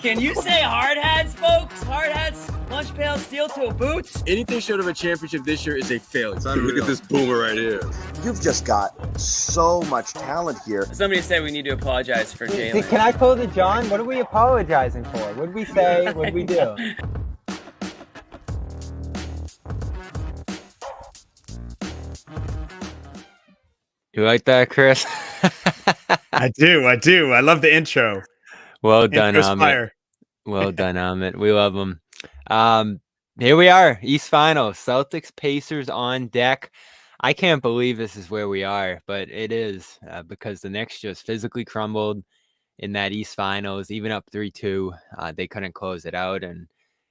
Can you say hard hats, folks? Hard hats, lunch pail, steel toe boots. Anything short of a championship this year is a failure. Look at this boomer right here. You've just got so much talent here. Somebody said we need to apologize for Jalen. Can I close it, John? What are we apologizing for? What did we say? What did we do? You like that, Chris? I do. I love the intro. Well done, Amit. Well done, Amit. We love them. Here we are, East Finals, Celtics, Pacers on deck. I can't believe this is where we are, but it is because the Knicks just physically crumbled in that East Finals, even up 3-2. They couldn't close it out, and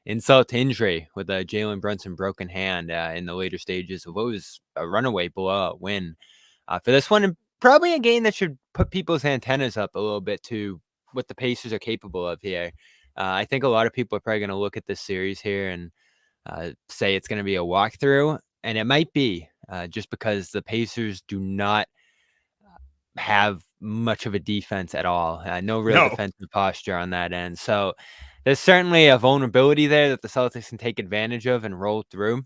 insult to injury with a Jalen Brunson broken hand in the later stages of what was a runaway blowout win for this one, and probably a game that should put people's antennas up a little bit to what the Pacers are capable of here. I think a lot of people are probably going to look at this series here and say it's going to be a walkthrough, and it might be just because the Pacers do not have much of a defense at all. No real defensive posture on that end. So there's certainly a vulnerability there that the Celtics can take advantage of and roll through.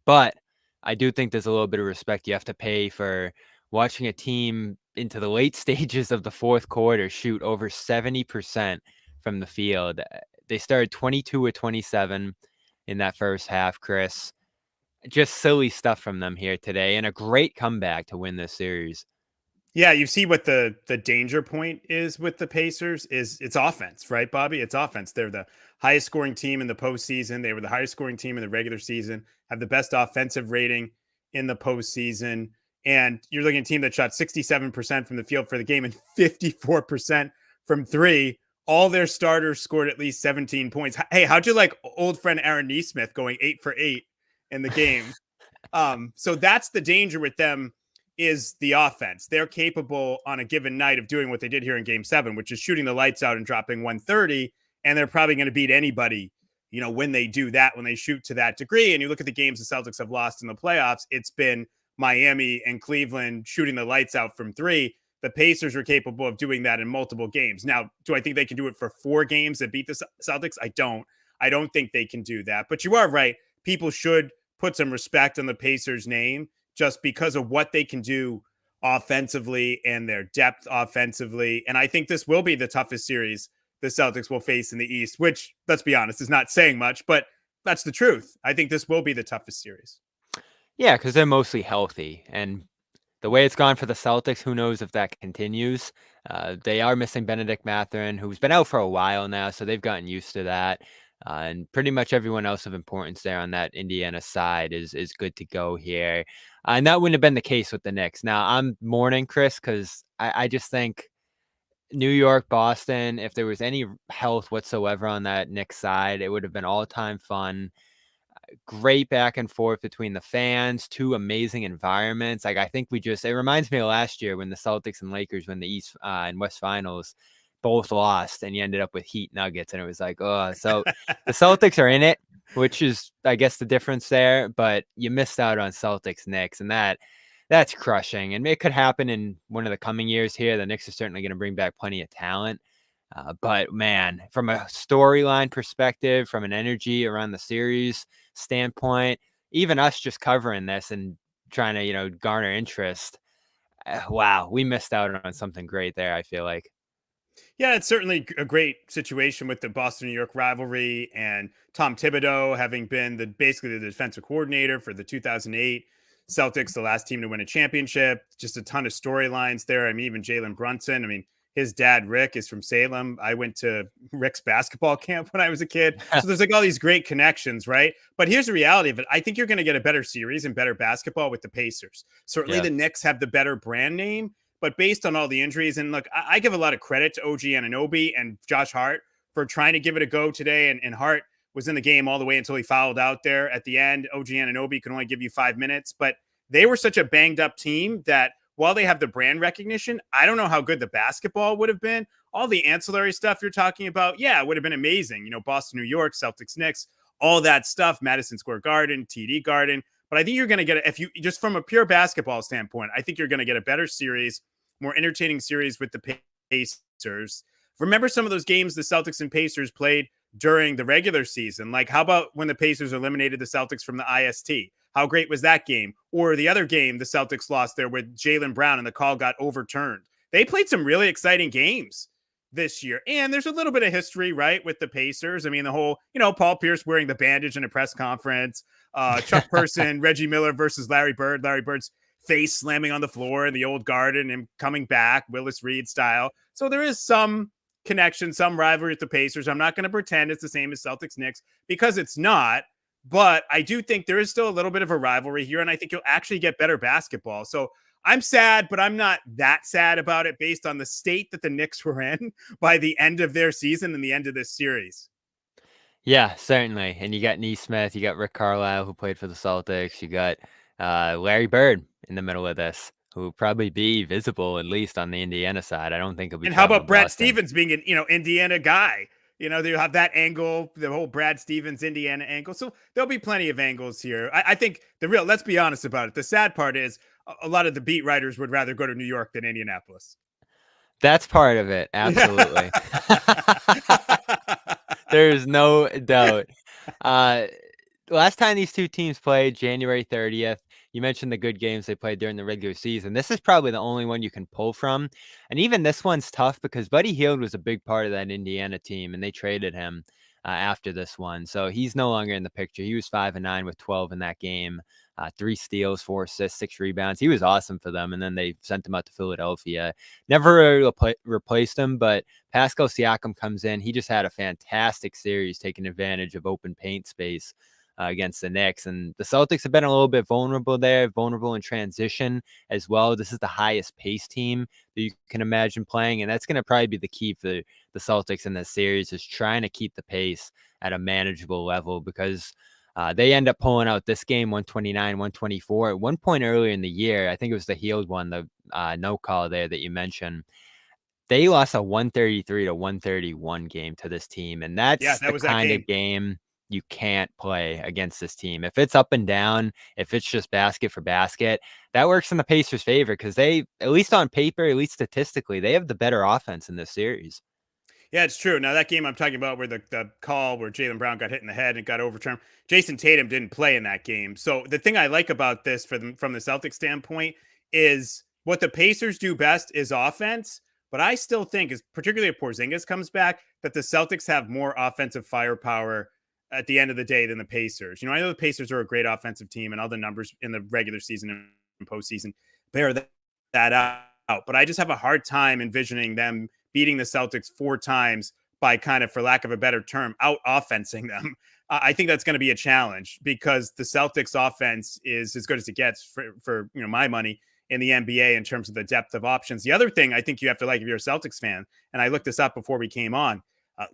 But I do think there's a little bit of respect you have to pay for watching a team into the late stages of the fourth quarter shoot over 70% from the field. They started 22 of 27 in that first half, Chris. Just silly stuff from them here today, and a great comeback to win this series. Yeah, you see what the danger point is with the Pacers is it's offense, right, Bobby? It's offense. They're the highest scoring team in the postseason. They were the highest scoring team in the regular season, have the best offensive rating in the postseason. And you're looking at a team that shot 67% from the field for the game and 54% from three. All their starters scored at least 17 points. Hey, how'd you like old friend Aaron Nesmith going 8 for 8 in the game? So that's the danger with them is the offense. They're capable on a given night of doing what they did here in game 7, which is shooting the lights out and dropping 130. And they're probably going to beat anybody, when they do that, when they shoot to that degree. And you look at the games the Celtics have lost in the playoffs, it's been Miami and Cleveland shooting the lights out from three. The Pacers are capable of doing that in multiple games. Now, do I think they can do it for 4 games that beat the Celtics? I don't think they can do that. But you are right. People should put some respect on the Pacers' name just because of what they can do offensively and their depth offensively. And I think this will be the toughest series the Celtics will face in the East, which, let's be honest, is not saying much, but that's the truth. I think this will be the toughest series. Yeah, because they're mostly healthy. And the way it's gone for the Celtics, who knows if that continues. They are missing Benedict Mathurin, who's been out for a while now, so they've gotten used to that. And pretty much everyone else of importance there on that Indiana side is good to go here. And that wouldn't have been the case with the Knicks. Now, I'm mourning, Chris, because I just think New York, Boston, if there was any health whatsoever on that Knicks side, it would have been all-time fun. Great back and forth between the fans, 2 amazing environments. Like, I think it reminds me of last year when the Celtics and Lakers win the East and West Finals both lost, and you ended up with Heat Nuggets, and it was like, oh, so the Celtics are in it, which is, I guess, the difference there, but you missed out on Celtics Knicks, and that's crushing. And it could happen in one of the coming years here. The Knicks are certainly going to bring back plenty of talent. But man, from a storyline perspective, from an energy around the series standpoint, even us just covering this and trying to, garner interest. Wow, we missed out on something great there, I feel like. Yeah, it's certainly a great situation with the Boston-New York rivalry and Tom Thibodeau having been basically the defensive coordinator for the 2008 Celtics, the last team to win a championship. Just a ton of storylines there. I mean, even Jalen Brunson. I mean, his dad, Rick, is from Salem. I went to Rick's basketball camp when I was a kid. So there's like all these great connections, right? But here's the reality of it. I think you're going to get a better series and better basketball with the Pacers. Certainly the Knicks have the better brand name, but based on all the injuries, and look, I give a lot of credit to OG Anunoby and Josh Hart for trying to give it a go today. And Hart was in the game all the way until he fouled out there at the end. OG Anunoby could only give you 5 minutes, but they were such a banged up team that while they have the brand recognition, I don't know how good the basketball would have been. All the ancillary stuff you're talking about, yeah, it would have been amazing. Boston, New York, Celtics, Knicks, all that stuff, Madison Square Garden, TD Garden. But I think you're going to get, if you just from a pure basketball standpoint, I think you're going to get a better series, more entertaining series with the Pacers. remember some of those games the Celtics and Pacers played during the regular season. Like, how about when the Pacers eliminated the Celtics from the IST? How great was that game? Or the other game the Celtics lost there with Jaylen Brown and the call got overturned. They played some really exciting games this year. And there's a little bit of history, right, with the Pacers. I mean, the whole, Paul Pierce wearing the bandage in a press conference, Chuck Person, Reggie Miller versus Larry Bird, Larry Bird's face slamming on the floor in the old garden and coming back, Willis Reed style. So there is some connection, some rivalry with the Pacers. I'm not going to pretend it's the same as Celtics Knicks because it's not. But I do think there is still a little bit of a rivalry here, and I think you'll actually get better basketball. So I'm sad, but I'm not that sad about it based on the state that the Knicks were in by the end of their season and the end of this series. Yeah, certainly. And you got Nesmith, you got Rick Carlisle, who played for the Celtics. You got Larry Bird in the middle of this, who will probably be visible at least on the Indiana side. I don't think it'll be. And how about Brad Stevens being an Indiana guy? They'll have that angle, the whole Brad Stevens, Indiana angle. So there'll be plenty of angles here. I think let's be honest about it. The sad part is a lot of the beat writers would rather go to New York than Indianapolis. That's part of it. Absolutely. There's no doubt. Last time these two teams played, January 30th, you mentioned the good games they played during the regular season. This is probably the only one you can pull from. And even this one's tough because Buddy Hield was a big part of that Indiana team, and they traded him after this one. So he's no longer in the picture. He was 5-9 with 12 in that game, 3 steals, 4 assists, 6 rebounds. He was awesome for them, and then they sent him out to Philadelphia. Never really replaced him, but Pascal Siakam comes in. He just had a fantastic series taking advantage of open paint space against the Knicks. And the Celtics have been a little bit vulnerable in transition as well. This is the highest pace team that you can imagine playing. And that's going to probably be the key for the Celtics in this series, is trying to keep the pace at a manageable level, because they end up pulling out this game 129-124. At one point earlier in the year, I think it was the Hield one, the no call there that you mentioned, they lost a 133-131 game to this team. And that's the kind of game you can't play against this team. If it's up and down, if it's just basket for basket, that works in the Pacers' favor, because they, at least on paper, at least statistically, they have the better offense in this series. Yeah, it's true. Now, that game I'm talking about where the call where Jaylen Brown got hit in the head and got overturned, Jason Tatum didn't play in that game. So the thing I like about this from the Celtics standpoint is what the Pacers do best is offense. But I still think, particularly if Porzingis comes back, that the Celtics have more offensive firepower at the end of the day than the Pacers. I know the Pacers are a great offensive team, and all the numbers in the regular season and postseason bear that out. But I just have a hard time envisioning them beating the Celtics 4 times by kind of, for lack of a better term, out-offensing them. I think that's going to be a challenge, because the Celtics offense is as good as it gets for my money in the NBA in terms of the depth of options. The other thing I think you have to like if you're a Celtics fan, and I looked this up before we came on,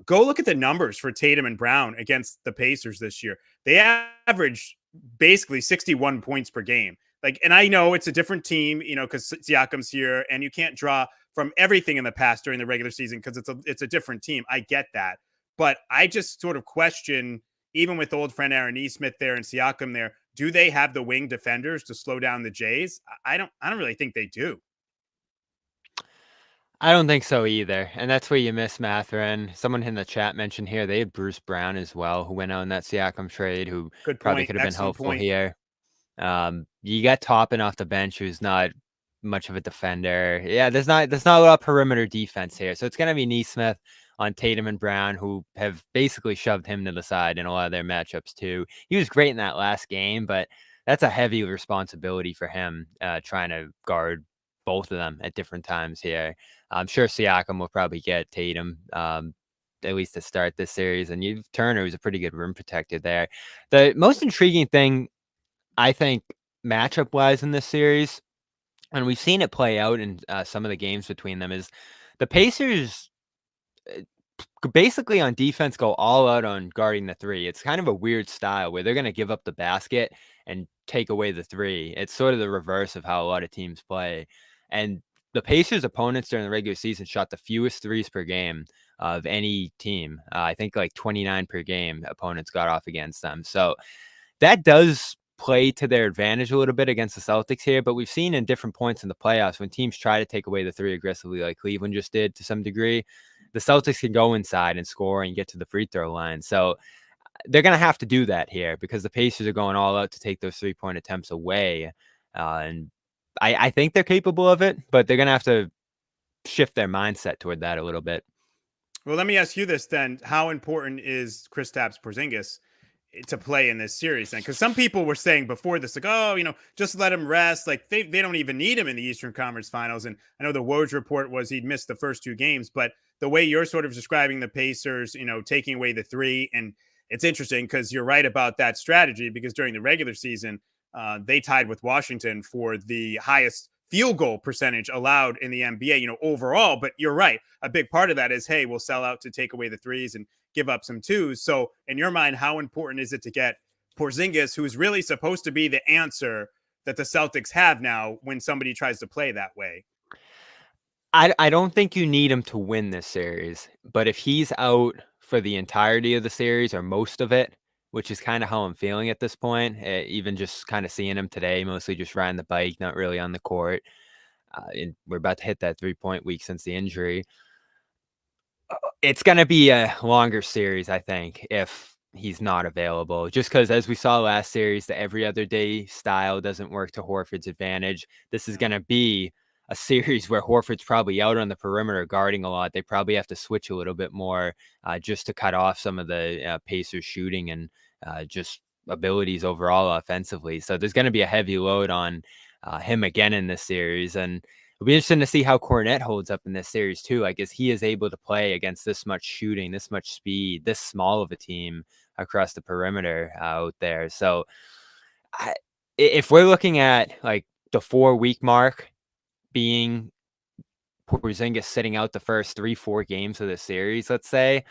go look at the numbers for Tatum and Brown against the Pacers this year. They averaged basically 61 points per game. And I know it's a different team, because Siakam's here, and you can't draw from everything in the past during the regular season because it's a different team. I get that. But I just sort of question, even with old friend Aaron Nesmith there and Siakam there, do they have the wing defenders to slow down the Jays? I don't really think they do. I don't think so either. And that's where you miss Mathurin. Someone in the chat mentioned here they had Bruce Brown as well, who went out in that Siakam trade, who probably could have been helpful here. You got Toppin off the bench, who's not much of a defender. Yeah, there's not a lot of perimeter defense here. So it's going to be Nesmith on Tatum and Brown, who have basically shoved him to the side in a lot of their matchups too. He was great in that last game, but that's a heavy responsibility for him, trying to guard both of them at different times here. I'm sure Siakam will probably get Tatum, at least to start this series. And you've Turner, who's a pretty good rim protector there. The most intriguing thing, I think, matchup-wise in this series, and we've seen it play out in some of the games between them, is the Pacers basically on defense go all out on guarding the 3. It's kind of a weird style where they're going to give up the basket and take away the 3. It's sort of the reverse of how a lot of teams play. And the Pacers' opponents during the regular season shot the fewest 3s per game of any team. I think like 29 per game opponents got off against them. So that does play to their advantage a little bit against the Celtics here, but we've seen in different points in the playoffs when teams try to take away the 3 aggressively, like Cleveland just did to some degree, the Celtics can go inside and score and get to the free throw line. So they're going to have to do that here because the Pacers are going all out to take those 3-point attempts away. And I think they're capable of it, but they're going to have to shift their mindset toward that a little bit. Well, let me ask you this then. How important is Kristaps Porzingis to play in this series then? Because some people were saying before this, like, oh, just let him rest. Like they don't even need him in the Eastern Conference Finals. And I know the Woj report was he'd missed the first 2 games, but the way you're sort of describing the Pacers, taking away the 3, and it's interesting because you're right about that strategy, because during the regular season, they tied with Washington for the highest field goal percentage allowed in the NBA, overall. But you're right. A big part of that is, hey, we'll sell out to take away the 3s and give up some 2s. So in your mind, how important is it to get Porzingis, who's really supposed to be the answer that the Celtics have now when somebody tries to play that way? I don't think you need him to win this series, but if he's out for the entirety of the series or most of it, which is kind of how I'm feeling at this point, even just kind of seeing him today, mostly just riding the bike, not really on the court. And we're about to hit that 3-point week since the injury. It's going to be a longer series, I think, if he's not available, just because as we saw last series, the every other day style doesn't work to Horford's advantage. This is going to be a series where Horford's probably out on the perimeter guarding a lot. They probably have to switch a little bit more just to cut off some of the Pacers shooting and just abilities overall offensively. So there's going to be a heavy load on him again in this series. And it'll be interesting to see how Kornet holds up in this series too. I guess he is able to play against this much shooting, this much speed, this small of a team across the perimeter out there. So if we're looking at like the 4-week mark being Porzingis sitting out the first 3-4 games of the series, let's say,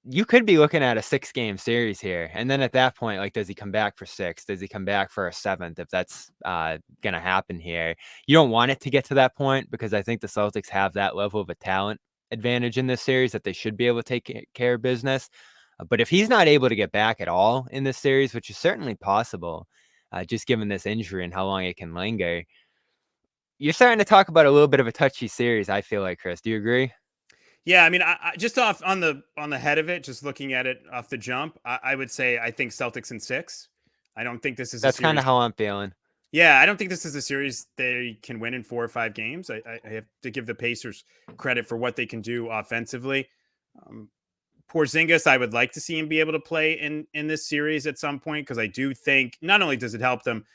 you could be looking at a 6-game series here. And then at that point, like, does he come back for 6? Does he come back for a 7th? If that's going to happen here, you don't want it to get to that point, because I think the Celtics have that level of a talent advantage in this series that they should be able to take care of business. But if he's not able to get back at all in this series, which is certainly possible, just given this injury and how long it can linger, you're starting to talk about a little bit of a touchy series, I feel like, Chris. Do you agree? Yeah, I mean, I just off on the head of it, just looking at it off the jump, I would say I think Celtics in 6. I don't think this is. That's kind of how I'm feeling. Yeah, I don't think this is a series they can win in 4 or 5 games. I have to give the Pacers credit for what they can do offensively. Porzingis, I would like to see him be able to play in this series at some point, because I do think not only does it help them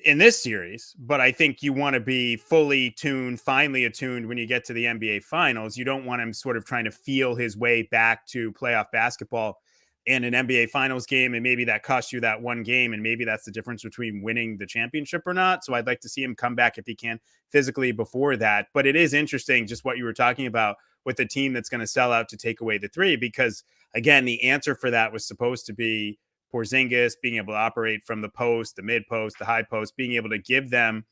in this series, but I think you want to be fully tuned, finely attuned when you get to the NBA Finals. You don't want him sort of trying to feel his way back to playoff basketball in an NBA Finals game, and maybe that costs you that 1 game, and maybe that's the difference between winning the championship or not. So I'd like to see him come back if he can physically before that. But it is interesting just what you were talking about with the team that's going to sell out to take away the 3, because again, the answer for that was supposed to be Porzingis being able to operate from the post, the mid post, the high post, being able to give them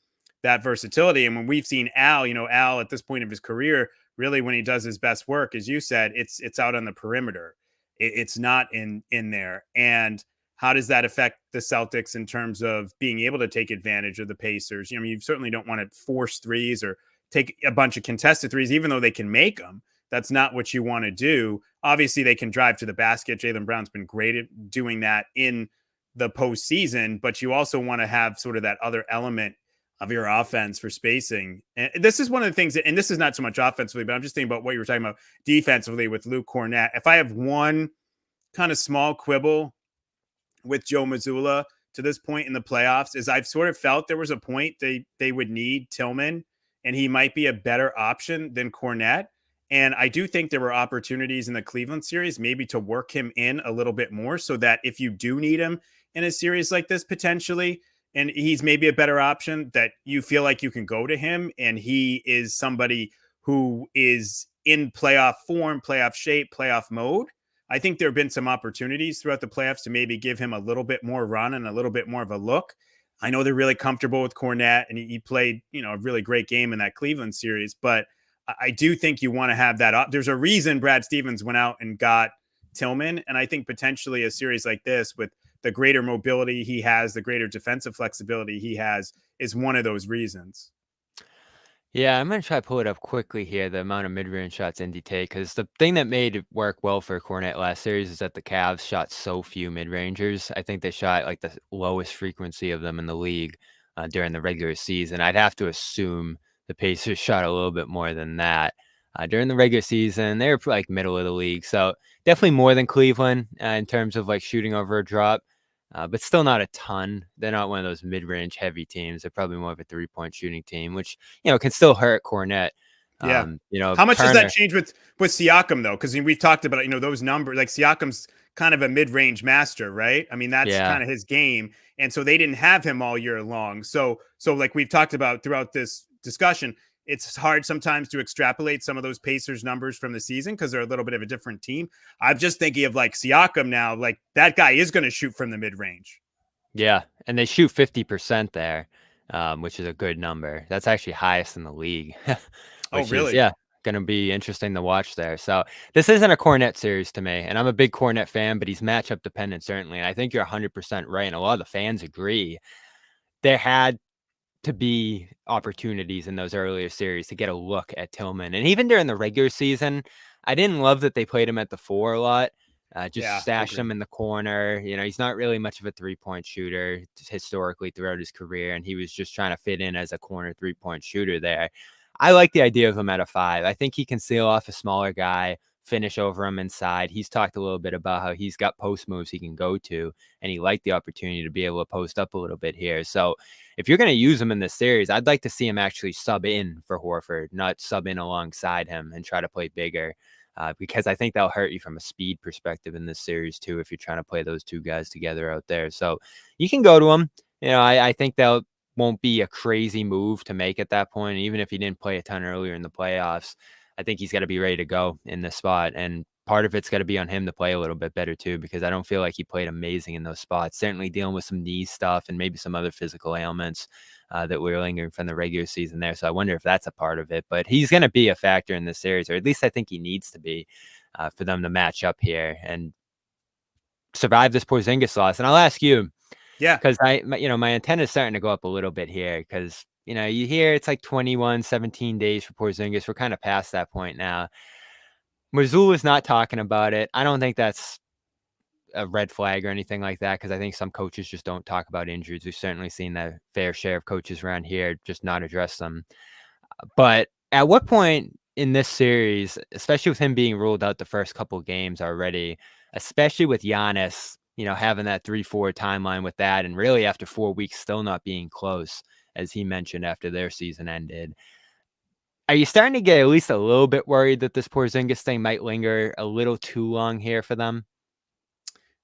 that versatility. And when we've seen Al, Al at this point of his career, really when he does his best work, as you said, it's out on the perimeter. It's not in there. And how does that affect the Celtics in terms of being able to take advantage of the Pacers? You certainly don't want to force 3s or take a bunch of contested 3s, even though they can make them. That's not what you want to do. Obviously, they can drive to the basket. Jaylen Brown's been great at doing that in the postseason, but you also want to have sort of that other element of your offense for spacing. And this is one of the things, and this is not so much offensively, but I'm just thinking about what you were talking about defensively with Luke Kornet. If I have one kind of small quibble with Joe Mazzulla to this point in the playoffs, is I've sort of felt there was a point they would need Tillman, and he might be a better option than Kornet. And I do think there were opportunities in the Cleveland series maybe to work him in a little bit more, so that if you do need him in a series like this potentially, and he's maybe a better option, that you feel like you can go to him, and he is somebody who is in playoff form, playoff shape, playoff mode. I think there have been some opportunities throughout the playoffs to maybe give him a little bit more run and a little bit more of a look. I know they're really comfortable with Kornet, and he played, a really great game in that Cleveland series, but I do think you want to have that. There's a reason Brad Stevens went out and got Tillman. And I think potentially a series like this, with the greater mobility he has, the greater defensive flexibility he has, is one of those reasons. Yeah, I'm gonna try to pull it up quickly here, the amount of mid-range shots Indy take, because the thing that made it work well for Kornet last series is that the Cavs shot so few mid-rangers. I think they shot like the lowest frequency of them in the league during the regular season. I'd have to assume the Pacers shot a little bit more than that. During the regular season, they were like middle of the league. So definitely more than Cleveland in terms of like shooting over a drop. But still not a ton. They're not one of those mid-range heavy teams. They're probably more of a three-point shooting team, which, can still hurt Kornet. Yeah. How much Turner, does that change with Siakam though? Because we've talked about, those numbers, like Siakam's kind of a mid-range master, right? I mean, that's kind of his game. And so they didn't have him all year long. So like we've talked about throughout this discussion, it's hard sometimes to extrapolate some of those Pacers numbers from the season because they're a little bit of a different team. I'm just thinking of like Siakam now, like that guy is going to shoot from the mid-range. Yeah, and they shoot 50% there, which is a good number. That's actually highest in the league. Oh, really? Is, going to be interesting to watch there. So this isn't a Kornet series to me, and I'm a big Kornet fan, but he's matchup dependent, certainly. And I think you're 100% right, and a lot of the fans agree. There had to be opportunities in those earlier series to get a look at Tillman. And even during the regular season, I didn't love that they played him at the 4 a lot. Stashed him in the corner. He's not really much of a 3-point shooter historically throughout his career, and he was just trying to fit in as a corner 3-point shooter there. I like the idea of him at a 5. I think he can seal off a smaller guy, finish over him inside. He's talked a little bit about how he's got post moves he can go to, and he liked the opportunity to be able to post up a little bit here. So if you're going to use him in this series, I'd like to see him actually sub in for Horford, not sub in alongside him and try to play bigger. Because I think that'll hurt you from a speed perspective in this series too, if you're trying to play those two guys together out there. So you can go to him. I think that won't be a crazy move to make at that point. Even if he didn't play a ton earlier in the playoffs, I think he's got to be ready to go in this spot. And part of it's got to be on him to play a little bit better too, because I don't feel like he played amazing in those spots. Certainly dealing with some knee stuff and maybe some other physical ailments that were lingering from the regular season there. So I wonder if that's a part of it, but he's going to be a factor in this series, or at least I think he needs to be for them to match up here and survive this Porzingis loss. And I'll ask you, because my antenna is starting to go up a little bit here because, you hear it's like 17 days for Porzingis. We're kind of past that point now. Mazzulla's not talking about it. I don't think that's a red flag or anything like that, because I think some coaches just don't talk about injuries. We've certainly seen that fair share of coaches around here just not address them. But at what point in this series, especially with him being ruled out the first couple of games already, especially with Giannis, having that 3-4 timeline with that, and really after 4 weeks still not being close, as he mentioned after their season ended, are you starting to get at least a little bit worried that this Porzingis thing might linger a little too long here for them?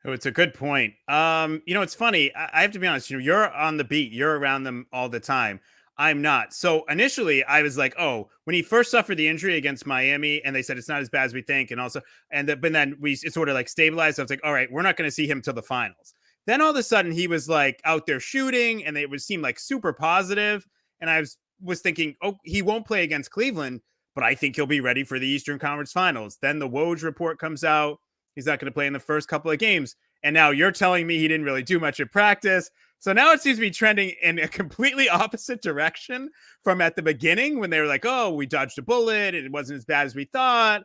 Oh, it's a good point. It's funny. I have to be honest. You're on the beat. You're around them all the time. I'm not. So initially, I was like, "Oh, when he first suffered the injury against Miami, and they said it's not as bad as we think," and also, but then it sort of like stabilized. I was like, "All right, we're not going to see him till the finals." Then all of a sudden, he was like out there shooting, and it would seem like super positive. And I was thinking, "Oh, he won't play against Cleveland, but I think he'll be ready for the Eastern Conference Finals." Then the Woj report comes out. He's not going to play in the first couple of games. And now you're telling me he didn't really do much in practice. So now it seems to be trending in a completely opposite direction from at the beginning when they were like, "Oh, we dodged a bullet. It wasn't as bad as we thought."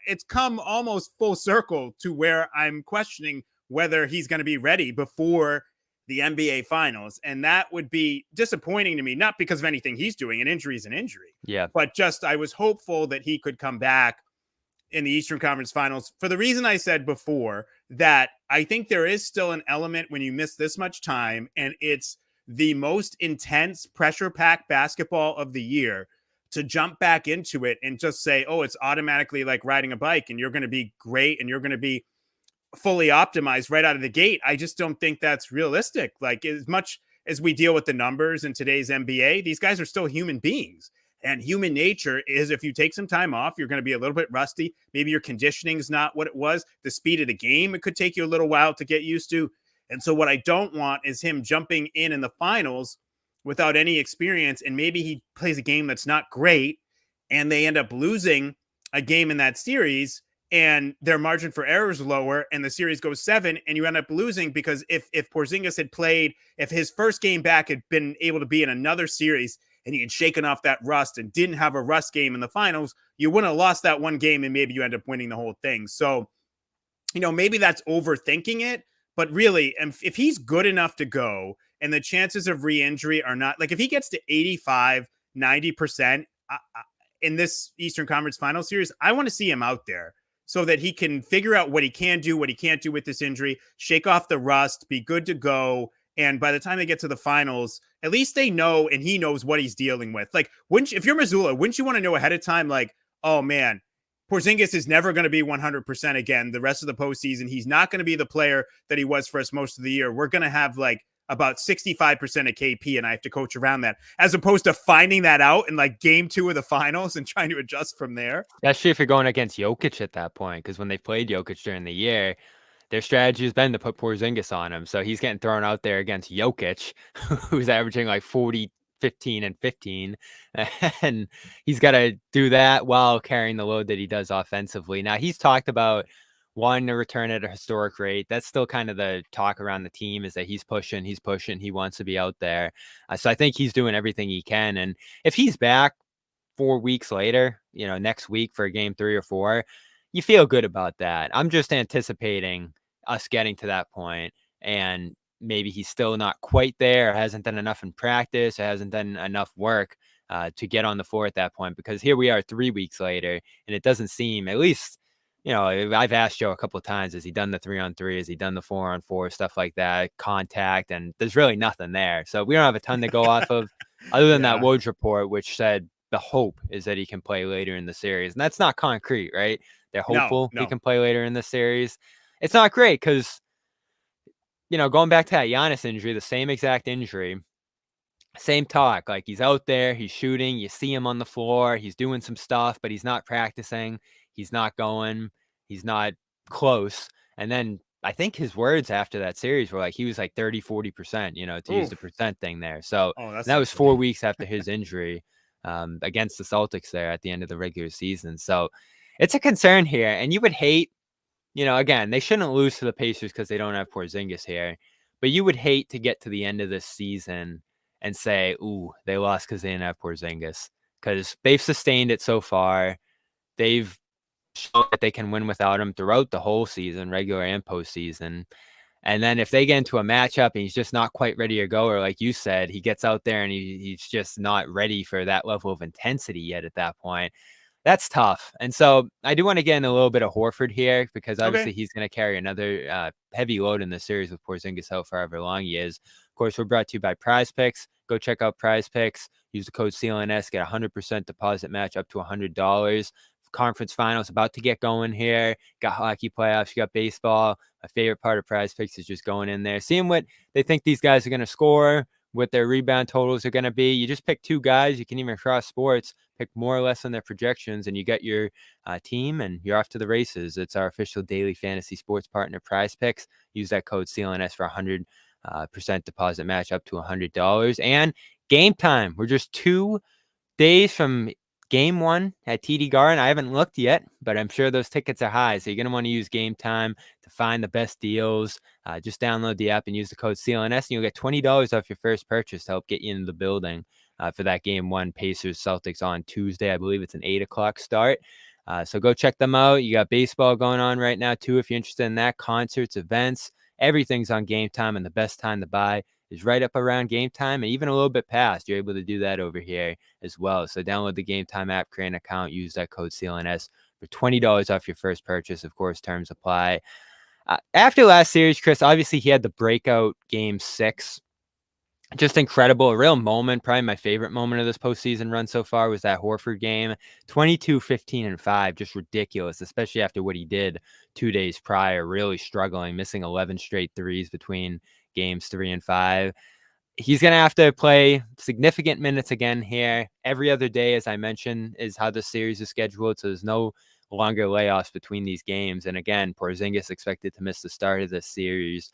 It's come almost full circle to where I'm questioning whether he's going to be ready before the NBA Finals. And that would be disappointing to me, not because of anything he's doing. An injury is an injury. Yeah. But just I was hopeful that he could come back in the Eastern Conference Finals for the reason I said before, that I think there is still an element when you miss this much time, and it's the most intense pressure-packed basketball of the year, to jump back into it and just say, "Oh, it's automatically like riding a bike and you're going to be great and you're going to be fully optimized right out of the gate." I just don't think that's realistic. Like, as much as we deal with the numbers in today's NBA, these guys are still human beings. And human nature is, if you take some time off, you're going to be a little bit rusty. Maybe your conditioning is not what it was. The speed of the game, it could take you a little while to get used to. And so what I don't want is him jumping in the finals without any experience. And maybe he plays a game that's not great and they end up losing a game in that series, and their margin for error is lower and the series goes 7, and you end up losing because if Porzingis had played, if his first game back had been able to be in another series and he had shaken off that rust and didn't have a rust game in the finals, you wouldn't have lost that one game and maybe you end up winning the whole thing. So, maybe that's overthinking it, but really, if he's good enough to go and the chances of re-injury are not, like if he gets to 85, 90% in this Eastern Conference Final Series, I want to see him out there so that he can figure out what he can do, what he can't do with this injury, shake off the rust, be good to go. And by the time they get to the finals, at least they know and he knows what he's dealing with. Like, if you're Missoula, wouldn't you want to know ahead of time, like, oh man, Porzingis is never going to be 100% again the rest of the postseason. He's not going to be the player that he was for us most of the year. We're going to have like about 65% of KP, and I have to coach around that, as opposed to finding that out in like game 2 of the finals and trying to adjust from there. Especially if you're going against Jokic at that point, because when they played Jokic during the year, their strategy has been to put Porzingis on him. So he's getting thrown out there against Jokic, who's averaging like 40, 15, and 15. And he's got to do that while carrying the load that he does offensively. Now, he's talked about wanting to return at a historic rate. That's still kind of the talk around the team, is that he's pushing, he wants to be out there. So I think he's doing everything he can. And if he's back 4 weeks later, next week for game 3 or 4, you feel good about that. I'm just anticipating us getting to that point, and maybe he's still not quite there, or hasn't done enough in practice, or hasn't done enough work to get on the floor at that point, because here we are 3 weeks later, and it doesn't seem, at least, I've asked Joe a couple of times, has he done the 3-on-3? Has he done the 4-on-4? Stuff like that, contact, and there's really nothing there. So we don't have a ton to go off of, other than that Woj report, which said the hope is that he can play later in the series. And that's not concrete, right? They're hopeful he can play later in the series. It's not great because, going back to that Giannis injury, the same exact injury, same talk. Like, he's out there, he's shooting, you see him on the floor, he's doing some stuff, but he's not practicing. He's not going. He's not close. And then I think his words after that series were like, he was like 30, 40%, to use the percent thing there. So that was 4 weeks after his injury against the Celtics there at the end of the regular season. So it's a concern here. And you would hate, again, they shouldn't lose to the Pacers because they don't have Porzingis here. But you would hate to get to the end of this season and say, ooh, they lost because they didn't have Porzingis. Because they've sustained it so far. They've show that they can win without him throughout the whole season, regular and postseason. And then if they get into a matchup and he's just not quite ready to go, or like you said, he gets out there and he's just not ready for that level of intensity yet at that point, that's tough. And so I do want to get in a little bit of Horford here, because obviously he's going to carry another heavy load in the series with Porzingis out for however long he is. Of course, we're brought to you by Prize Picks. Go check out Prize Picks. Use the code CLNS. Get a 100% deposit match up to $100. Conference finals about to get going here. Got hockey playoffs, you got baseball. My favorite part of Prize Picks is just going in there, seeing what they think these guys are going to score, what their rebound totals are going to be. You just pick 2 guys. You can even cross sports, pick more or less on their projections, and you get your team, and you're off to the races. It's our official daily fantasy sports partner, Prize Picks. Use that code CLNS for 100% deposit match up to $100. And game time. We're just 2 days from Game 1 at TD Garden. I haven't looked yet, but I'm sure those tickets are high. So you're going to want to use Game Time to find the best deals. Just download the app and use the code CLNS, and you'll get $20 off your first purchase to help get you into the building for that Game 1 Pacers Celtics on Tuesday. I believe it's an 8 o'clock start. So go check them out. You got baseball going on right now, too, if you're interested in that. Concerts, events, everything's on Game Time, and the best time to buy is right up around game time, and even a little bit past. You're able to do that over here as well. So download the Game Time app, create an account, use that code CLNS for $20 off your first purchase. Of course, terms apply. After last series, Chris, obviously he had the breakout Game 6. Just incredible, a real moment. Probably my favorite moment of this postseason run so far was that Horford game. 22, 15, and 5, just ridiculous, especially after what he did 2 days prior, really struggling, missing 11 straight threes between games 3 and 5. He's going to have to play significant minutes again here. Every other day, as I mentioned, is how the series is scheduled. So there's no longer layoffs between these games. And again, Porzingis expected to miss the start of this series.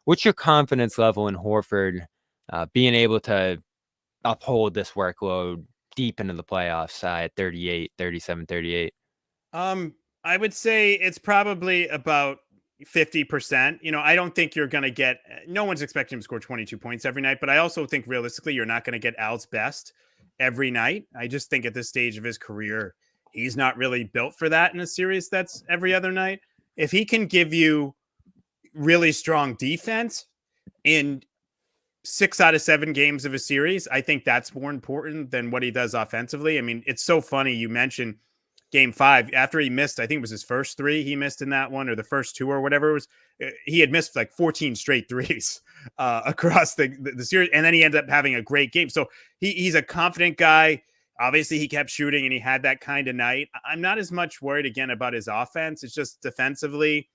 What's your confidence level in Horford being able to uphold this workload deep into the playoffs at 37, 38? I would say it's probably about 50%. I don't think you're going to no one's expecting him to score 22 points every night, but I also think realistically, you're not going to get Al's best every night. I just think at this stage of his career, he's not really built for that in a series that's every other night. If he can give you really strong defense in 6 out of 7 games of a series, I think that's more important than what he does offensively. I mean, it's so funny. You mentioned game 5 after he missed, I think it was his first 3 he missed in that one, or the first 2 or whatever it was. He had missed like 14 straight threes across the series. And then he ended up having a great game. So he's a confident guy. Obviously he kept shooting and he had that kind of night. I'm not as much worried again about his offense. It's just defensively,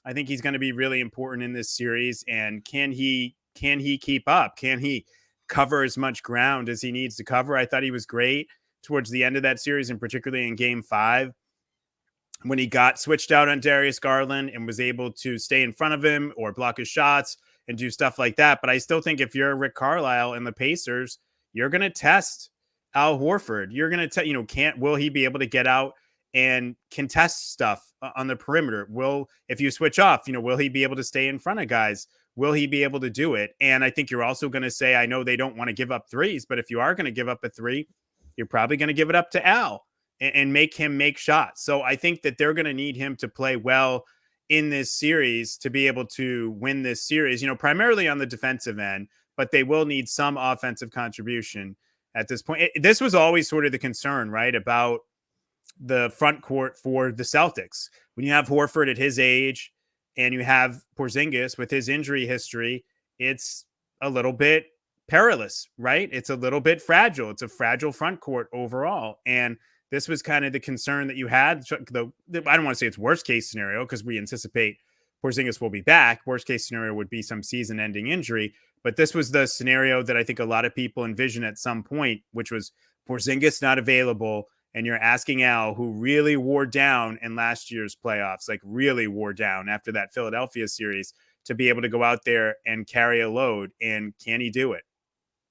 I think he's going to be really important in this series. And can he keep up? Can he cover as much ground as he needs to cover? I thought he was great towards the end of that series, and particularly in game 5 when he got switched out on Darius Garland and was able to stay in front of him or block his shots and do stuff like that. But I still think if you're Rick Carlisle and the Pacers, you're going to test Al Horford. You're going to will he be able to get out and contest stuff on the perimeter? If you switch off, will he be able to stay in front of guys? Will he be able to do it? And I think you're also going to say, I know they don't want to give up threes, but if you are going to give up a 3, you're probably going to give it up to Al and make him make shots. So I think that they're going to need him to play well in this series to be able to win this series, primarily on the defensive end, but they will need some offensive contribution at this point. This was always sort of the concern, right, about the front court for the Celtics. When you have Horford at his age and you have Porzingis with his injury history, it's a little bit perilous, right? It's a little bit fragile. It's a fragile front court overall. And this was kind of the concern that you had. I don't want to say it's worst case scenario because we anticipate Porzingis will be back. Worst case scenario would be some season ending injury. But this was the scenario that I think a lot of people envision at some point, which was Porzingis not available. And you're asking Al, who really wore down in last year's playoffs, like really wore down after that Philadelphia series, to be able to go out there and carry a load. And can he do it?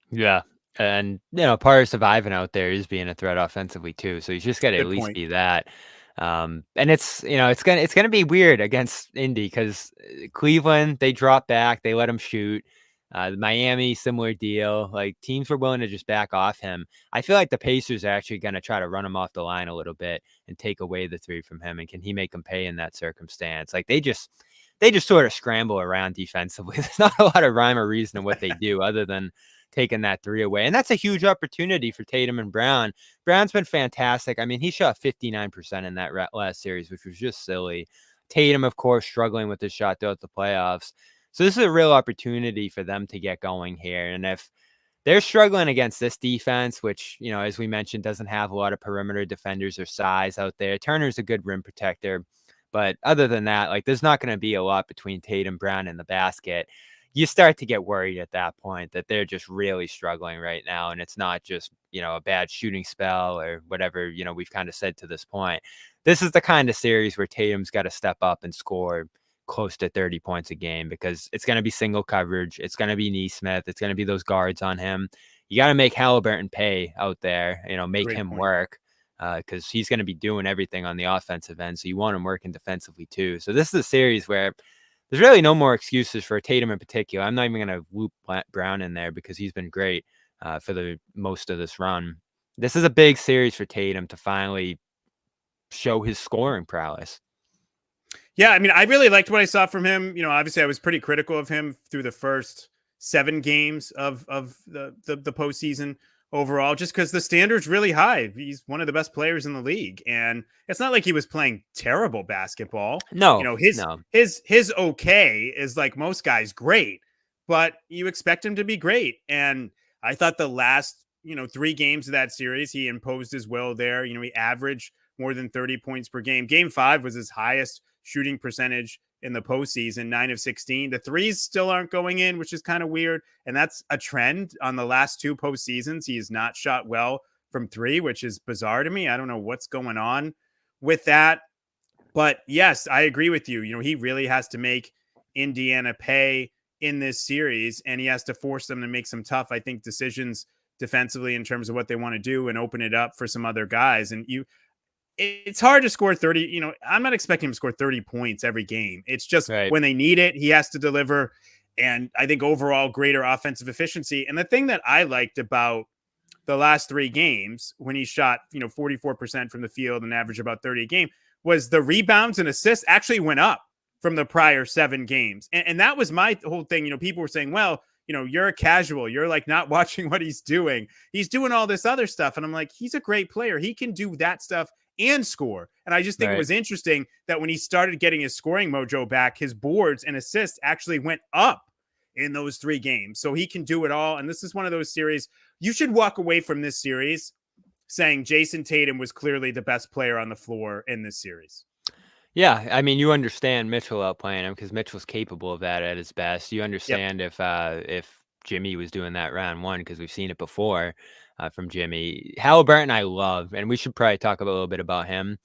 Yeah. And, part of surviving out there is being a threat offensively too. So he's just got to at least be that. And it's, it's going to be weird against Indy because Cleveland, they drop back, they let him shoot. Miami, similar deal. Like teams were willing to just back off him. I feel like the Pacers are actually going to try to run him off the line a little bit and take away the 3 from him. And can he make them pay in that circumstance? Like they just sort of scramble around defensively. There's not a lot of rhyme or reason in what they do other than taking that 3 away. And that's a huge opportunity for Tatum and Brown. Brown's been fantastic. I mean, he shot 59% in that last series, which was just silly. Tatum, of course, struggling with his shot throughout the playoffs. So this is a real opportunity for them to get going here. And if they're struggling against this defense, which, as we mentioned, doesn't have a lot of perimeter defenders or size out there. Turner's a good rim protector. But other than that, like there's not going to be a lot between Tatum, Brown, and the basket. You start to get worried at that point that they're just really struggling right now. And it's not just, a bad shooting spell or whatever, we've kind of said to this point. This is the kind of series where Tatum's got to step up and score close to 30 points a game because it's going to be single coverage. It's going to be Nesmith. It's going to be those guards on him. You got to make Haliburton pay out there, make Great him point. Work because he's going to be doing everything on the offensive end. So you want him working defensively too. So this is a series where there's really no more excuses for Tatum in particular. I'm not even going to loop Brown in there because he's been great for the most of this run. This is a big series for Tatum to finally show his scoring prowess. Yeah, I mean, I really liked what I saw from him. Obviously I was pretty critical of him through the first 7 games of the postseason overall, just because the standard's really high. He's one of the best players in the league. And it's not like he was playing terrible basketball. No, his okay is like most guys great, but you expect him to be great. And I thought the last, 3 games of that series, he imposed his will there. He averaged more than 30 points per game. Game 5 was his highest shooting percentage in the postseason, 9 of 16. The threes still aren't going in, which is kind of weird. And that's a trend on the last 2 postseasons. He has not shot well from 3, which is bizarre to me. I don't know what's going on with that. But yes, I agree with you. He really has to make Indiana pay in this series, and he has to force them to make some tough, I think, decisions defensively in terms of what they want to do and open it up for some other guys. And it's hard to score 30. I'm not expecting him to score 30 points every game. It's just right. When they need it, he has to deliver. And I think overall greater offensive efficiency. And the thing that I liked about the last 3 games when he shot, 44% from the field and averaged about 30 a game, was the rebounds and assists actually went up from the prior 7 games. And that was my whole thing. People were saying, well, you're a casual. You're like not watching what he's doing. He's doing all this other stuff. And I'm like, he's a great player. He can do that stuff and score. And I just think it was interesting that when he started getting his scoring mojo back, his boards and assists actually went up in those 3 games. So he can do it all. And this is one of those series. You should walk away from this series saying Jason Tatum was clearly the best player on the floor in this series. Yeah, I mean, you understand Mitchell outplaying him because Mitchell's capable of that at his best. You understand if Jimmy was doing that round 1 because we've seen it before from Jimmy. Haliburton I love, and we should probably talk a little bit about him.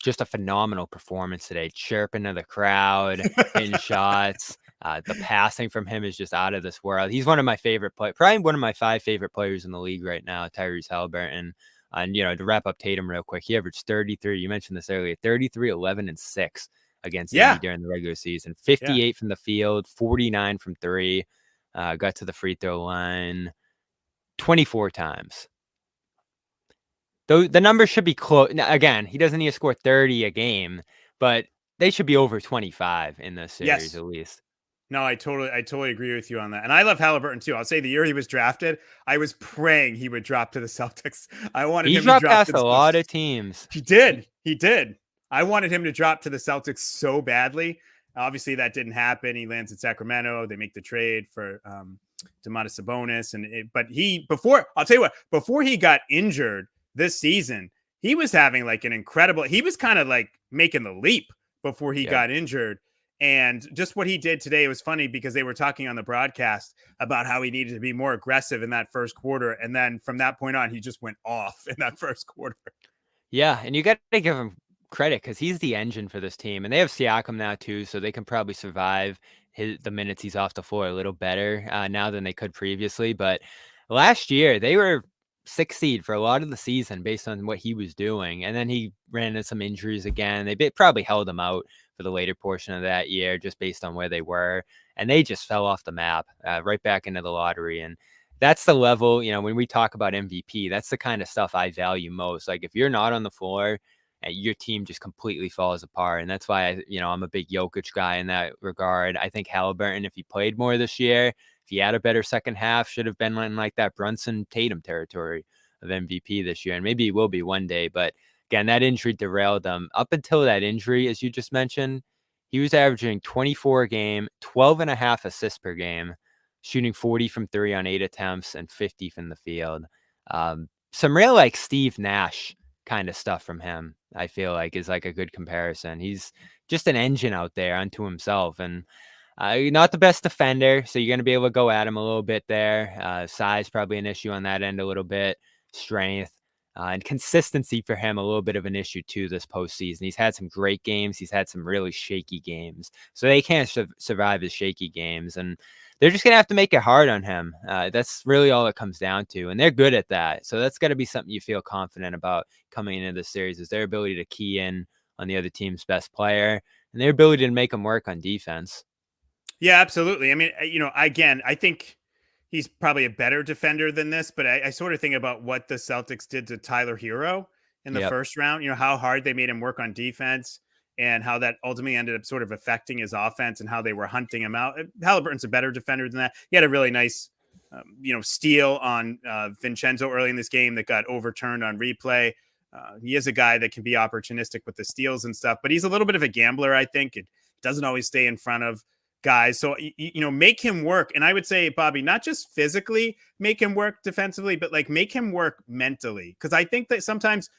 Just a phenomenal performance today, chirping to the crowd, hitting shots. The passing from him is just out of this world. He's one of my favorite players, probably one of my 5 favorite players in the league right now, Tyrese Haliburton. And, to wrap up Tatum real quick, he averaged 33. You mentioned this earlier, 33, 11, and 6 against Indy during the regular season. 58 from the field, 49 from 3. Got to the free throw line 24 times. Though the numbers should be close. Now, again, he doesn't need to score 30 a game, but they should be over 25 in this series at least. No, I totally agree with you on that. And I love Haliburton too. I'll say the year he was drafted, I was praying he would drop to the Celtics. I wanted him to drop past to a lot of teams. He did. I wanted him to drop to the Celtics so badly. Obviously, that didn't happen. He lands in Sacramento. They make the trade for Domantas Sabonis. I'll tell you what, before he got injured this season, he was having like he was kind of like making the leap before he got injured. And just what he did today, it was funny because they were talking on the broadcast about how he needed to be more aggressive in that first quarter. And then from that point on, he just went off in that first quarter. Yeah, and you got to give him credit because he's the engine for this team. And they have Siakam now too, so they can probably survive the minutes he's off the floor a little better now than they could previously. But last year, they were 6th seed for a lot of the season based on what he was doing. And then he ran into some injuries again. They probably held him out for the later portion of that year, just based on where they were. And they just fell off the map, right back into the lottery. And that's the level, when we talk about MVP, that's the kind of stuff I value most. Like if you're not on the floor, your team just completely falls apart. And that's why, I'm a big Jokic guy in that regard. I think Haliburton, if he played more this year, if he had a better second half, should have been in like that Brunson Tatum territory of MVP this year. And maybe he will be one day, but again, that injury derailed them. Up until that injury, as you just mentioned, he was averaging 24 a game, 12 and a half assists per game, shooting 40 from 3 on 8 attempts and 50 from the field. Some real like Steve Nash kind of stuff from him, I feel like is like a good comparison. He's just an engine out there unto himself. And not the best defender, so you're going to be able to go at him a little bit there. Size probably an issue on that end a little bit. Strength. And consistency for him, a little bit of an issue too this postseason. He's had some great games. He's had some really shaky games. So they can't survive his shaky games. And they're just going to have to make it hard on him. That's really all it comes down to. And they're good at that. So that's got to be something you feel confident about coming into this series is their ability to key in on the other team's best player and their ability to make them work on defense. Yeah, absolutely. I mean, again, I think he's probably a better defender than this, but I sort of think about what the Celtics did to Tyler Hero in the first round, how hard they made him work on defense and how that ultimately ended up sort of affecting his offense and how they were hunting him out. Halliburton's a better defender than that. He had a really nice, steal on Vincenzo early in this game that got overturned on replay. He is a guy that can be opportunistic with the steals and stuff, but he's a little bit of a gambler, I think. It doesn't always stay in front of guys. So, make him work. And I would say, Bobby, not just physically make him work defensively, but like make him work mentally. Because I think that sometimes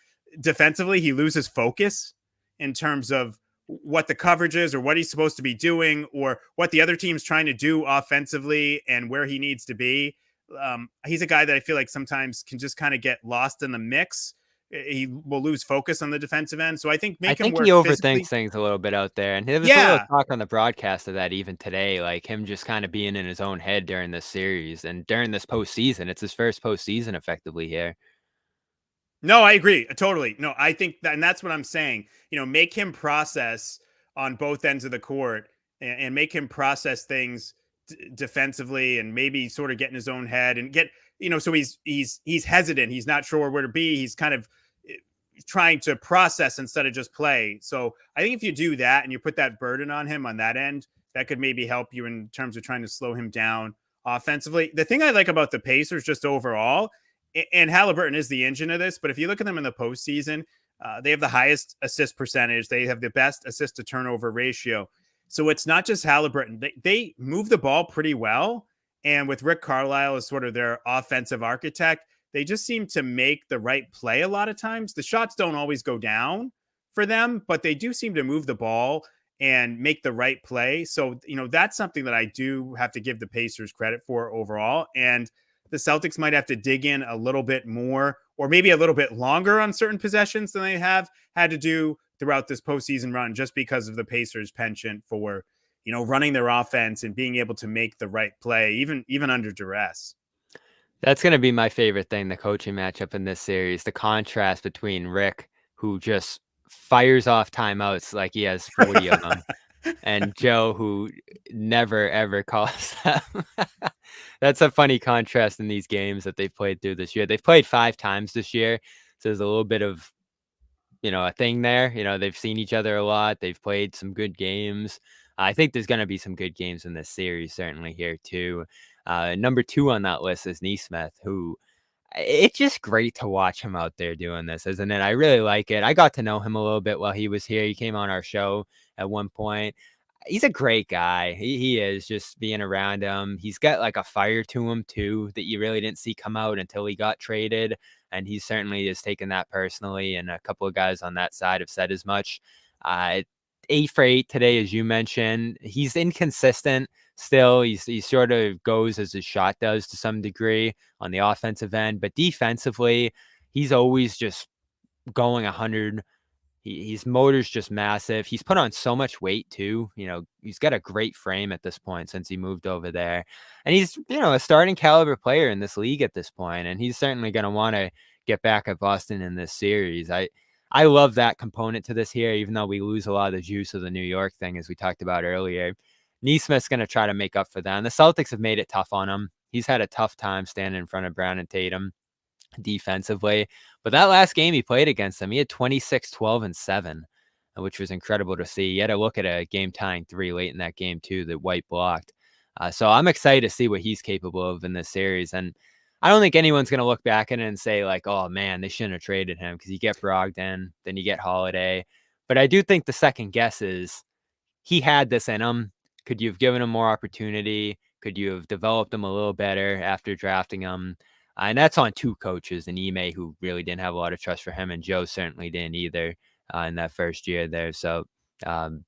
defensively he loses focus in terms of what the coverage is or what he's supposed to be doing or what the other team's trying to do offensively and where he needs to be. He's a guy that I feel like sometimes can just kind of get lost in the mix. He will lose focus on the defensive end. So I think he overthinks things a little bit out there. And there was a little talk on the broadcast of that even today, like him just kind of being in his own head during this series and during this postseason. It's his first postseason effectively here. No, I agree. Totally. No, I think that, and that's what I'm saying, make him process on both ends of the court and make him process things defensively and maybe sort of get in his own head and get, so he's hesitant. He's not sure where to be. He's kind of trying to process instead of just play. So I think if you do that and you put that burden on him on that end, that could maybe help you in terms of trying to slow him down offensively. The thing I like about the Pacers just overall, and Haliburton is the engine of this, but if you look at them in the postseason, they have the highest assist percentage. They have the best assist to turnover ratio. So it's not just Haliburton. They move the ball pretty well. And with Rick Carlisle as sort of their offensive architect, they just seem to make the right play a lot of times. The shots don't always go down for them, but they do seem to move the ball and make the right play. So, that's something that I do have to give the Pacers credit for overall. And the Celtics might have to dig in a little bit more or maybe a little bit longer on certain possessions than they have had to do throughout this postseason run, just because of the Pacers' penchant for, running their offense and being able to make the right play, even under duress. That's going to be my favorite thing, the coaching matchup in this series, the contrast between Rick, who just fires off timeouts like he has 40 of them, and Joe, who never, ever calls them. That's a funny contrast in these games that they've played through this year. They've played 5 times this year, so there's a little bit of, a thing there. They've seen each other a lot. They've played some good games. I think there's going to be some good games in this series, certainly here too. Number 2 on that list is Nesmith, who it's just great to watch him out there doing this, isn't it? I really like it. I got to know him a little bit while he was here. He came on our show at one point. He's a great guy. He is, just being around him. He's got like a fire to him too that you really didn't see come out until he got traded. And he certainly has taken that personally. And a couple of guys on that side have said as much. 8 for 8 today, as you mentioned. He's inconsistent still. He sort of goes as his shot does to some degree on the offensive end, but defensively, he's always just going 100. His motor's just massive. He's put on so much weight too. He's got a great frame at this point since he moved over there, and he's a starting caliber player in this league at this point, and he's certainly going to want to get back at Boston in this series. I love that component to this here, even though we lose a lot of the juice of the New York thing, as we talked about earlier. Nesmith's going to try to make up for that. And the Celtics have made it tough on him. He's had a tough time standing in front of Brown and Tatum defensively. But that last game he played against them, he had 26, 12, and 7, which was incredible to see. He had to look at a game-tying 3 late in that game, too, that White blocked. So I'm excited to see what he's capable of in this series. And I don't think anyone's going to look back at it and say, like, oh, man, they shouldn't have traded him, because you get Brogdon, then you get Holiday. But I do think the second guess is he had this in him. Could you have given him more opportunity? Could you have developed him a little better after drafting him? And that's on 2 coaches, and Ime, who really didn't have a lot of trust for him, and Joe certainly didn't either in that first year there. So, oh,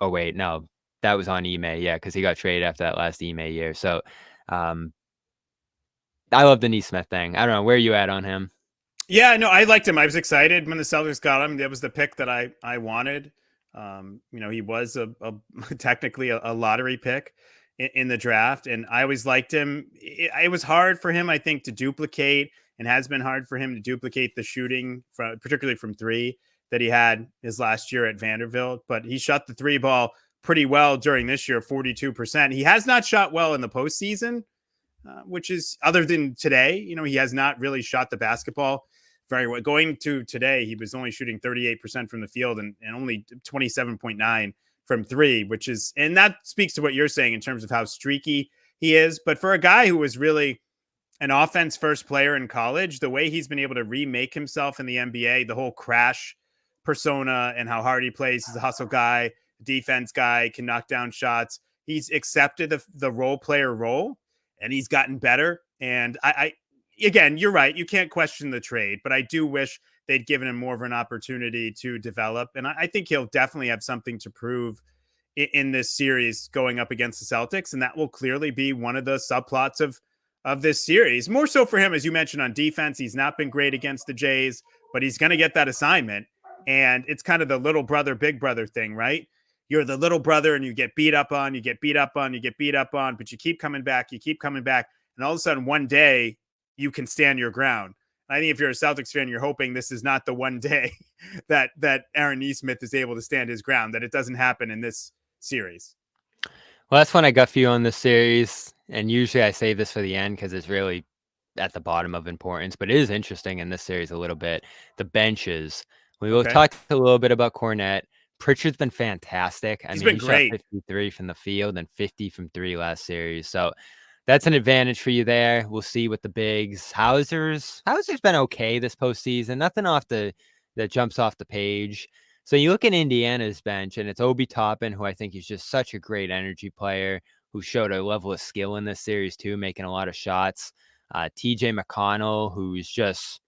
wait, no, that was on Ime, yeah, because he got traded after that last Ime year. So, I love the Nesmith thing. I don't know. Where are you at on him? Yeah, no, I liked him. I was excited when the Celtics got him. That was the pick that I wanted. He was technically a lottery pick in the draft, and I always liked him. It was hard for him, I think, to duplicate, and has been hard for him to duplicate the shooting, particularly from 3, that he had his last year at Vanderbilt. But he shot the 3 ball pretty well during this year, 42%. He has not shot well in the postseason, which is, other than today, he has not really shot the basketball very well. Going to today, he was only shooting 38% from the field and only 27.9 from 3, which is, and that speaks to what you're saying in terms of how streaky he is. But for a guy who was really an offense first player in college, the way he's been able to remake himself in the NBA, the whole crash persona and how hard he plays, he's a hustle guy, defense guy, can knock down shots. He's accepted the role player role, and he's gotten better. And I again, you're right. You can't question the trade, but I do wish they'd given him more of an opportunity to develop. And I think he'll definitely have something to prove in this series going up against the Celtics. And that will clearly be one of the subplots of this series. More so for him, as you mentioned, on defense. He's not been great against the Jays, but he's going to get that assignment. And it's kind of the little brother, big brother thing, right? You're the little brother and you get beat up on, but you keep coming back, and all of a sudden one day you can stand your ground. I think if you're a Celtics fan, you're hoping this is not the one day that Aaron Nesmith is able to stand his ground, that it doesn't happen in this series. Well, that's when I got for you on this series, and usually I save this for the end because it's really at the bottom of importance, but it is interesting in this series a little bit. The benches. We will talk a little bit about Kornet. Pritchard's been fantastic. He's been great. Shot 53 from the field and 50 from 3 last series. So that's an advantage for you there. We'll see with the bigs. Hauser's been okay this postseason. Nothing that jumps off the page. So you look at Indiana's bench, and it's Obi Toppin, who I think is just such a great energy player, who showed a level of skill in this series too, making a lot of shots. TJ McConnell, who's just,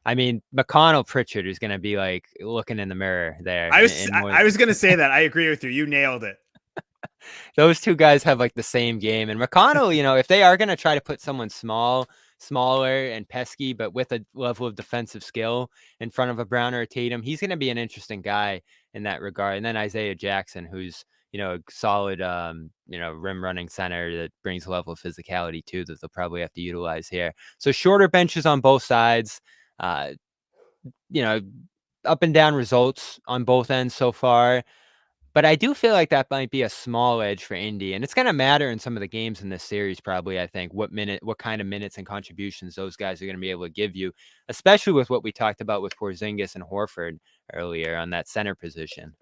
McConnell Pritchard is going to be like looking in the mirror there. I was going to say that. I agree with you. You nailed it. Those two guys have like the same game. And McConnell, if they are going to try to put someone smaller and pesky, but with a level of defensive skill in front of a Brown or a Tatum, he's going to be an interesting guy in that regard. And then Isaiah Jackson, who's, a solid, rim running center that brings a level of physicality too that they'll probably have to utilize here. So shorter benches on both sides, up and down results on both ends so far. But I do feel like that might be a small edge for Indy, and it's going to matter in some of the games in this series. Probably, I think what kind of minutes and contributions those guys are going to be able to give you, especially with what we talked about with Porzingis and Horford earlier on that center position.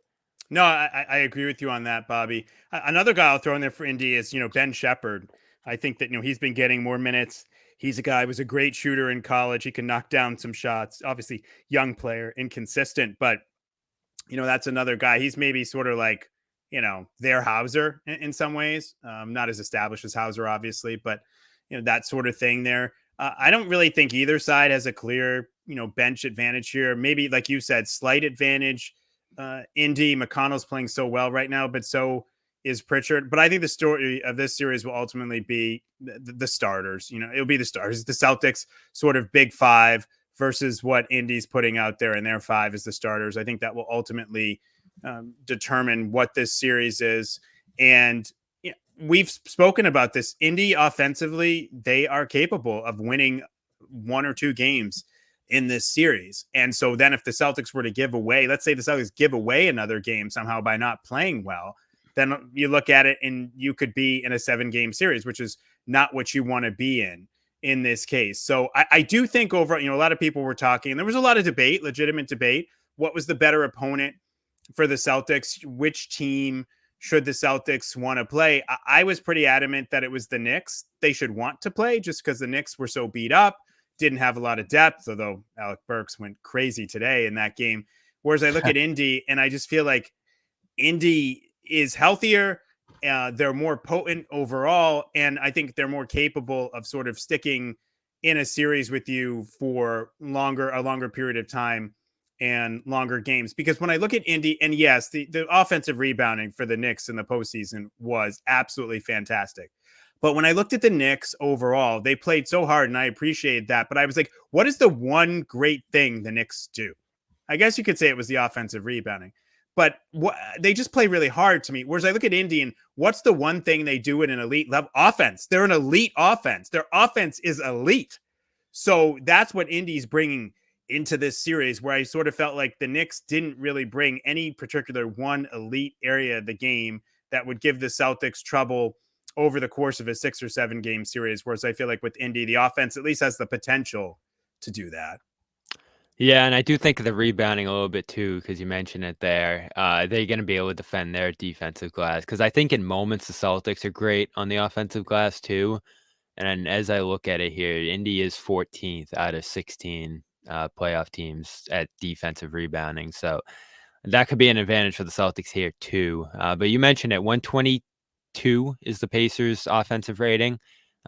No, I agree with you on that, Bobby. Another guy I'll throw in there for Indy is, Ben Shepherd. I think that, he's been getting more minutes. He's a guy who was a great shooter in college. He can knock down some shots. Obviously, young player, inconsistent, but, that's another guy. He's maybe sort of like, their Hauser in some ways. Not as established as Hauser, obviously, but, that sort of thing there. I don't really think either side has a clear, bench advantage here. Maybe, like you said, slight advantage. Indy, McConnell's playing so well right now, but so is Pritchard. But I think the story of this series will ultimately be the starters. It'll be the starters. The Celtics sort of big five versus what Indy's putting out there, and their five is the starters. I think that will ultimately determine what this series is. And we've spoken about this. Indy offensively, they are capable of winning 1 or 2 games in this series. And so then if the Celtics were to give away, let's say the Celtics give away another game somehow by not playing well, then you look at it and you could be in a 7-game series, which is not what you want to be in this case. So I do think over, a lot of people were talking, and there was a lot of debate, legitimate debate. What was the better opponent for the Celtics? Which team should the Celtics want to play? I was pretty adamant that it was the Knicks they should want to play, just because the Knicks were so beat up, didn't have a lot of depth, although Alec Burks went crazy today in that game. Whereas I look at Indy and I just feel like Indy is healthier. They're more potent overall. And I think they're more capable of sort of sticking in a series with you for a longer period of time and longer games. Because when I look at Indy, and yes, the offensive rebounding for the Knicks in the postseason was absolutely fantastic. But when I looked at the Knicks overall, they played so hard, and I appreciated that. But I was like, what is the one great thing the Knicks do? I guess you could say it was the offensive rebounding. But they just play really hard to me. Whereas I look at Indy, and what's the one thing they do at an elite level? Offense. They're an elite offense. Their offense is elite. So that's what Indy's bringing into this series, where I sort of felt like the Knicks didn't really bring any particular one elite area of the game that would give the Celtics trouble over the course of a 6 or 7 game series. Whereas I feel like with Indy, the offense at least has the potential to do that. Yeah, and I do think of the rebounding a little bit too, because you mentioned it there. They're going to be able to defend their defensive glass, because I think in moments the Celtics are great on the offensive glass too. And as I look at it here, Indy is 14th out of 16 playoff teams at defensive rebounding. So that could be an advantage for the Celtics here too. But you mentioned it, 122 is the Pacers' offensive rating,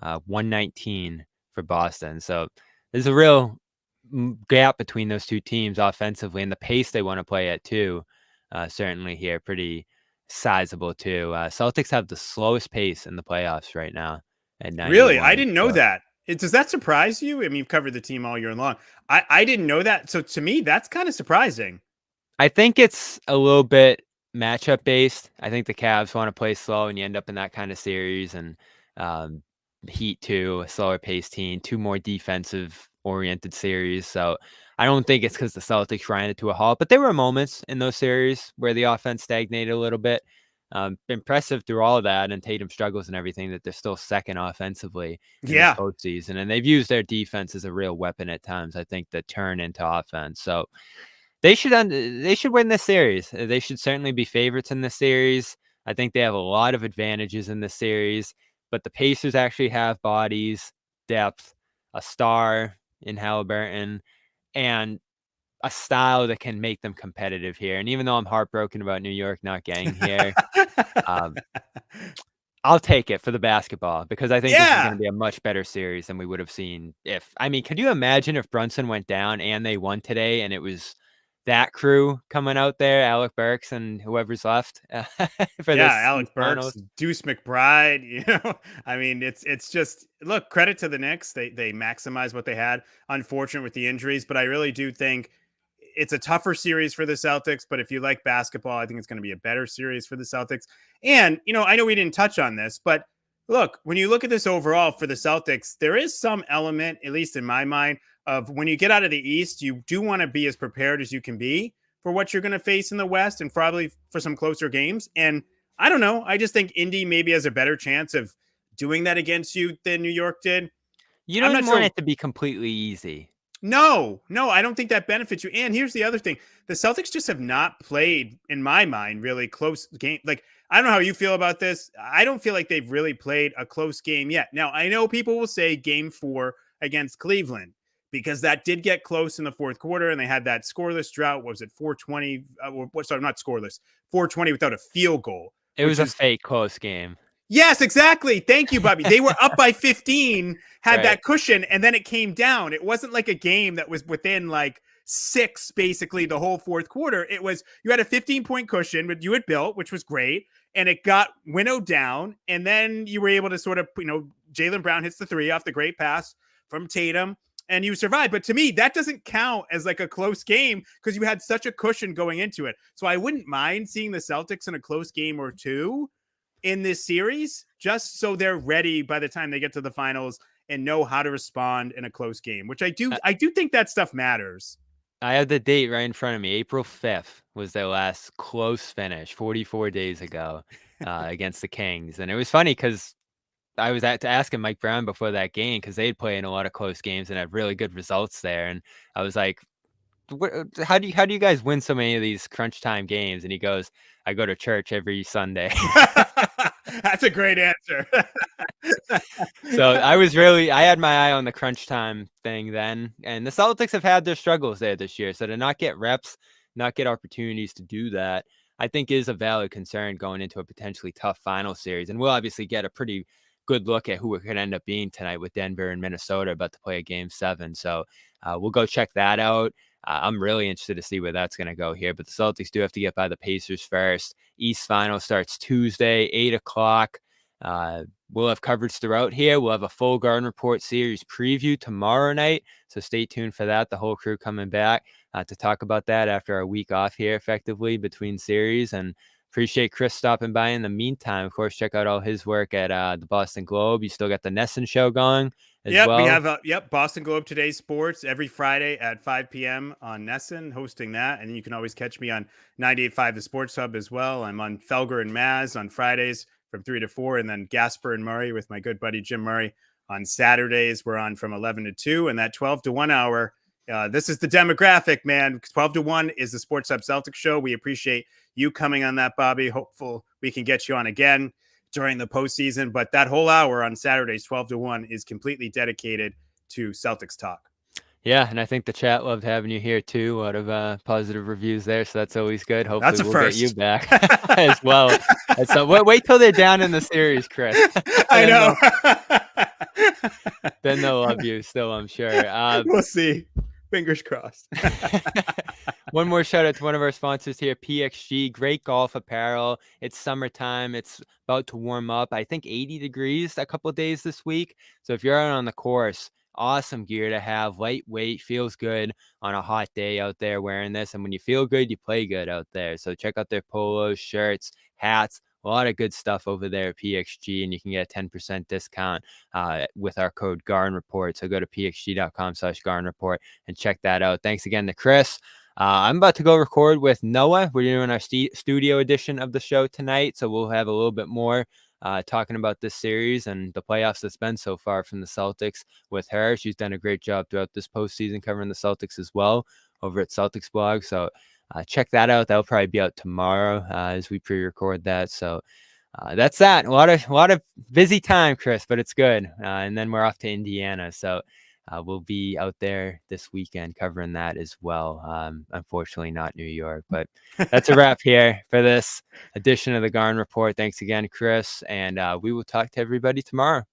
119 for Boston. So there's a real gap between those two teams offensively, and the pace they want to play at too. Certainly here, pretty sizable too. Celtics have the slowest pace in the playoffs right now. Really? I didn't know that. Does that surprise you? I mean, you've covered the team all year long. I didn't know that. So to me, that's kind of surprising. I think it's a little bit matchup based. I think the Cavs want to play slow, and you end up in that kind of series. And Heat too, a slower paced team, 2 more defensive oriented series. So I don't think it's because the Celtics ran it to a halt, but there were moments in those series where the offense stagnated a little bit. Impressive through all of that, and Tatum struggles and everything, that they're still second offensively in this postseason. And they've used their defense as a real weapon at times, I think, to turn into offense. So they should win this series. They should certainly be favorites in this series. I think they have a lot of advantages in this series, but the Pacers actually have bodies, depth, a star in Haliburton, and a style that can make them competitive here. And even though I'm heartbroken about New York not getting here, I'll take it for the basketball, because I think this is going to be a much better series than we would have seen could you imagine if Brunson went down and they won today and it was that crew coming out there, Alec Burks and whoever's left for this Alec Burks, finals. Deuce McBride, it's just, look, credit to the Knicks. They maximize what they had. Unfortunate with the injuries, but I really do think it's a tougher series for the Celtics, but if you like basketball, I think it's going to be a better series for the Celtics. And, I know we didn't touch on this, but look, when you look at this overall for the Celtics, there is some element, at least in my mind, of when you get out of the East, you do want to be as prepared as you can be for what you're going to face in the West, and probably for some closer games. And I don't know, I just think Indy maybe has a better chance of doing that against you than New York did. You don't want it to be completely easy. No, I don't think that benefits you. And here's the other thing. The Celtics just have not played, in my mind, really close game. Like, I don't know how you feel about this. I don't feel like they've really played a close game yet. Now, I know people will say game 4 against Cleveland, because that did get close in the fourth quarter, and they had that scoreless drought. What was it, 420? Sorry, not scoreless. 420 without a field goal. It was a fake close game. Yes, exactly. Thank you, Bobby. They were up by 15, had that cushion, and then it came down. It wasn't like a game that was within like 6, basically, the whole fourth quarter. It was, you had a 15-point cushion that you had built, which was great, and it got winnowed down, and then you were able to sort of, Jaylen Brown hits the 3 off the great pass from Tatum, and you survived. But to me, that doesn't count as like a close game, because you had such a cushion going into it. So I wouldn't mind seeing the Celtics in a close game or two in this series, just so they're ready by the time they get to the finals and know how to respond in a close game, which I do think that stuff matters. I have the date right in front of me. April 5th was their last close finish 44 days ago against the Kings. And it was funny because I was asking Mike Brown before that game, because they'd play in a lot of close games and had really good results there. And I was like, how do you guys win so many of these crunch time games? And he goes, I go to church every Sunday. That's a great answer. So I had my eye on the crunch time thing then. And the Celtics have had their struggles there this year. So to not get reps, not get opportunities to do that, I think is a valid concern going into a potentially tough final series. And we'll obviously get a pretty good look at who it could end up being tonight with Denver and Minnesota about to play a game 7. So we'll go check that out. I'm really interested to see where that's going to go here. But the Celtics do have to get by the Pacers first. East Final starts Tuesday, 8 o'clock. We'll have coverage throughout here. We'll have a full Garden Report series preview tomorrow night. So stay tuned for that. The whole crew coming back to talk about that after our week off here effectively between series. And appreciate Chris stopping by in the meantime. Of course, check out all his work at the Boston Globe. You still got the Nesson show going as well. We have Boston Globe Today Sports every Friday at 5 p.m. on Nesson, hosting that. And you can always catch me on 98.5 The Sports Hub as well. I'm on Felger and Maz on Fridays from 3 to 4, and then Gasper and Murray with my good buddy Jim Murray on Saturdays. We're on from 11 to 2, and that 12 to 1 hour. This is the demographic, man. 12 to 1 is the Sports Hub Celtics show. We appreciate you coming on that, Bobby. Hopeful we can get you on again during the postseason. But that whole hour on Saturdays, 12 to 1, is completely dedicated to Celtics talk. Yeah, and I think the chat loved having you here too. A lot of positive reviews there, so that's always good. Hopefully we'll get you back as well. So wait till they're down in the series, Chris. I know. Then they'll love you still, I'm sure. We'll see. Fingers crossed. One more shout out to one of our sponsors here, PXG. Great golf apparel. It's summertime. It's about to warm up. I think 80 degrees a couple of days this week. So if you're out on the course, awesome gear to have. Lightweight, feels good on a hot day out there wearing this. And when you feel good, you play good out there. So check out their polos, shirts, hats. A lot of good stuff over there at PXG, and you can get a 10% discount with our code Garden Report. So go to pxg.com/Garden Report and check that out. Thanks again to Chris. I'm about to go record with Noah. We're doing our studio edition of the show tonight, so we'll have a little bit more talking about this series and the playoffs that's been so far from the Celtics with her. She's done a great job throughout this postseason covering the Celtics as well over at Celtics Blog. So check that out. That'll probably be out tomorrow as we pre-record that. So that's that. A lot of busy time, Chris, but it's good. And then we're off to Indiana. So we'll be out there this weekend covering that as well. Unfortunately, not New York, but that's a wrap here for this edition of the Garn Report. Thanks again, Chris. And we will talk to everybody tomorrow.